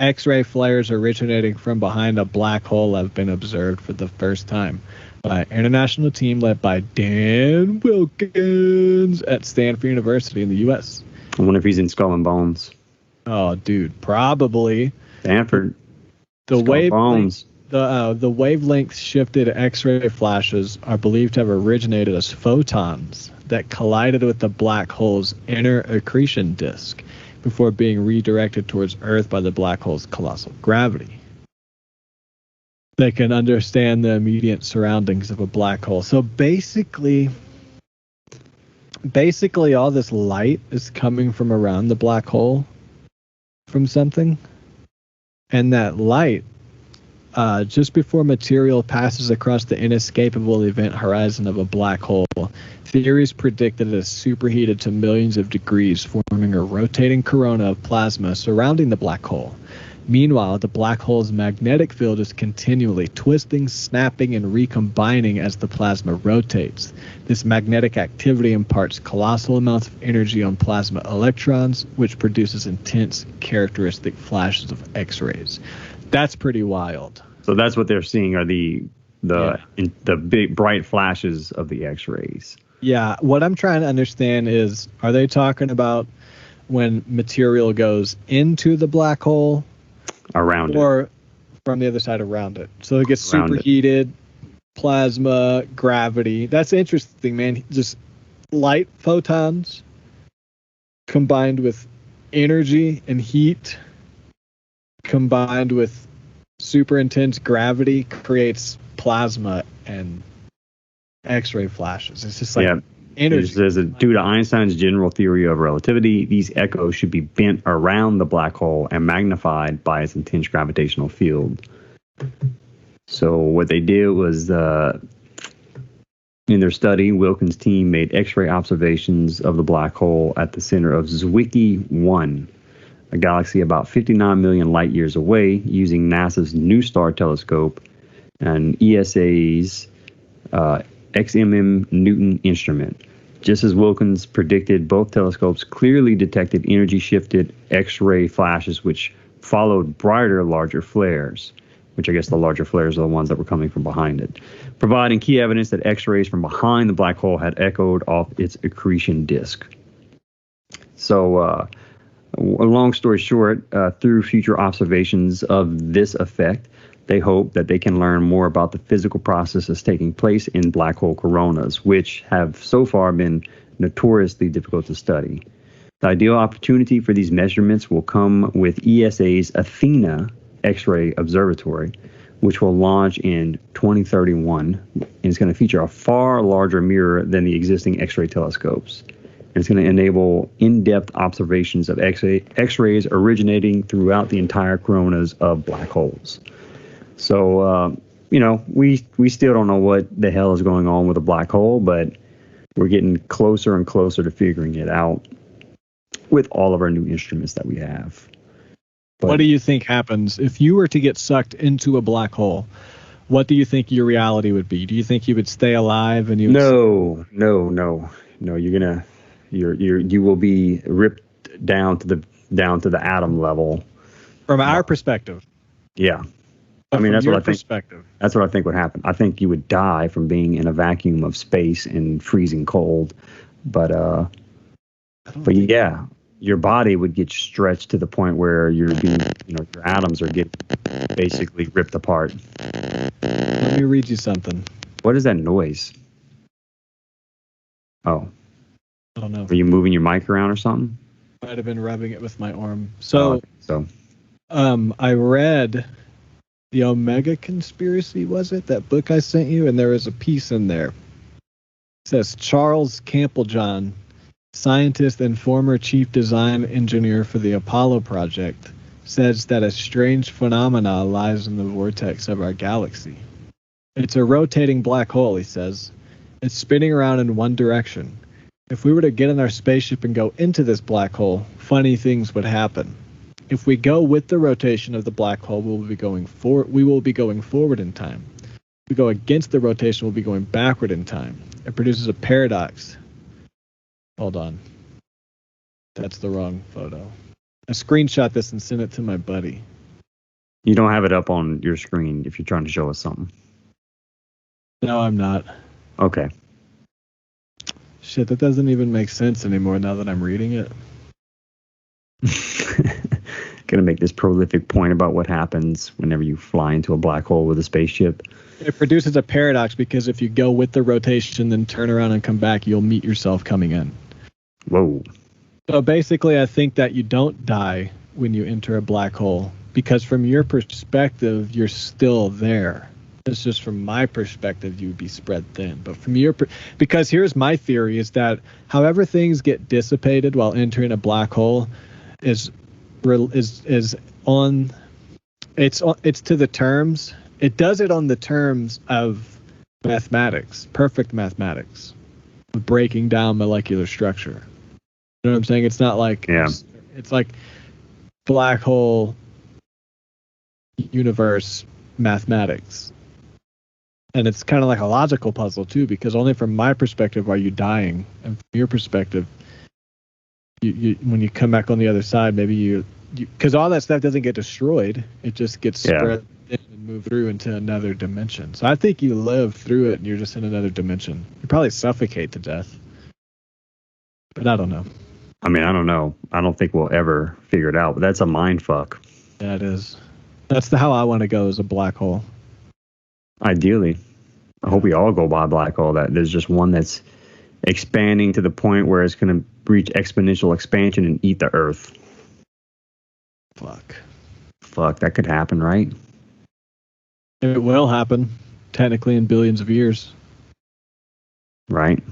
X-ray flares originating from behind a black hole have been observed for the first time by an international team led by Dan Wilkins at Stanford University in the U.S. I wonder if he's in Skull and Bones. Oh, dude, probably. Stanford. The Skull and Bones. The wavelength shifted X-ray flashes are believed to have originated as photons that collided with the black hole's inner accretion disk before being redirected towards Earth by the black hole's colossal gravity. They can understand the immediate surroundings of a black hole. So basically all this light is coming from around the black hole from something. And that light, just before material passes across the inescapable event horizon of a black hole, theories predict that it is superheated to millions of degrees, forming a rotating corona of plasma surrounding the black hole. Meanwhile, the black hole's magnetic field is continually twisting, snapping, and recombining as the plasma rotates. This magnetic activity imparts colossal amounts of energy on plasma electrons, which produces intense, characteristic flashes of X-rays. That's pretty wild. So that's what they're seeing are the big bright flashes of the X-rays. Yeah, what I'm trying to understand is, are they talking about when material goes into the black hole? Around or it. From the other side around it. So it gets superheated, plasma, gravity. That's interesting, man. Just light photons combined with energy and heat combined with super intense gravity creates plasma and X-ray flashes. It's just like energy. It says that due to Einstein's general theory of relativity, these echoes should be bent around the black hole and magnified by its intense gravitational field. So what they did was, in their study, Wilkins' team made X-ray observations of the black hole at the center of Zwicky 1, a galaxy about 59 million light years away, using NASA's New Star telescope and ESA's XMM Newton instrument. Just as Wilkins predicted, both telescopes clearly detected energy-shifted X-ray flashes which followed brighter, larger flares, which I guess the larger flares are the ones that were coming from behind it, providing key evidence that X-rays from behind the black hole had echoed off its accretion disk. So, long story short, through future observations of this effect, they hope that they can learn more about the physical processes taking place in black hole coronas, which have so far been notoriously difficult to study. The ideal opportunity for these measurements will come with ESA's Athena X-ray Observatory, which will launch in 2031, and it's going to feature a far larger mirror than the existing X-ray telescopes. And it's going to enable in-depth observations of X-rays originating throughout the entire coronas of black holes. So, we still don't know what the hell is going on with a black hole, but we're getting closer and closer to figuring it out with all of our new instruments that we have. But what do you think happens if you were to get sucked into a black hole? What do you think your reality would be? Do you think you would stay alive and you would No. You will be ripped down to the atom level. From our perspective. Yeah. I mean, that's what I think. Perspective. That's what I think would happen. I think you would die from being in a vacuum of space and freezing cold. But yeah, your body would get stretched to the point where your atoms are getting basically ripped apart. Let me read you something. What is that noise? Oh. I don't know. Are you moving your mic around or something? Might have been rubbing it with my arm. I read The Omega Conspiracy, was it? That book I sent you, and there was a piece in there. It says Charles Campbell-John, scientist and former chief design engineer for the Apollo project, says that a strange phenomena lies in the vortex of our galaxy. It's a rotating black hole, he says. It's spinning around in one direction. If we were to get in our spaceship and go into this black hole, funny things would happen. If we go with the rotation of the black hole, we will be going forward in time. If we go against the rotation, we'll be going backward in time. It produces a paradox. Hold on. That's the wrong photo. I screenshot this and sent it to my buddy. You don't have it up on your screen if you're trying to show us something. No, I'm not. Okay. Shit, that doesn't even make sense anymore now that I'm reading it. Gonna make this prolific point about what happens whenever you fly into a black hole with a spaceship. It produces a paradox because if you go with the rotation, then turn around and come back, you'll meet yourself coming in. Whoa. So basically, I think that you don't die when you enter a black hole because from your perspective, you're still there. It's just from my perspective, you would be spread thin. But from your because here's my theory is that however things get dissipated while entering a black hole is on it's to the terms. It does it on the terms of mathematics, perfect mathematics, breaking down molecular structure. You know what I'm saying? It's not like it's like black hole universe mathematics. And it's kind of like a logical puzzle too, because only from my perspective are you dying, and from your perspective, you when you come back on the other side, maybe you because all that stuff doesn't get destroyed; it just gets spread and move through into another dimension. So I think you live through it, and you're just in another dimension. You probably suffocate to death, but I don't know. I mean, I don't know. I don't think we'll ever figure it out. But that's a mind fuck. Yeah, it is. That's how I want to go, is a black hole. Ideally, I hope we all go by a black hole. That there's just one that's expanding to the point where it's going to reach exponential expansion and eat the Earth. Fuck, that could happen, right? It will happen, technically in billions of years. Right.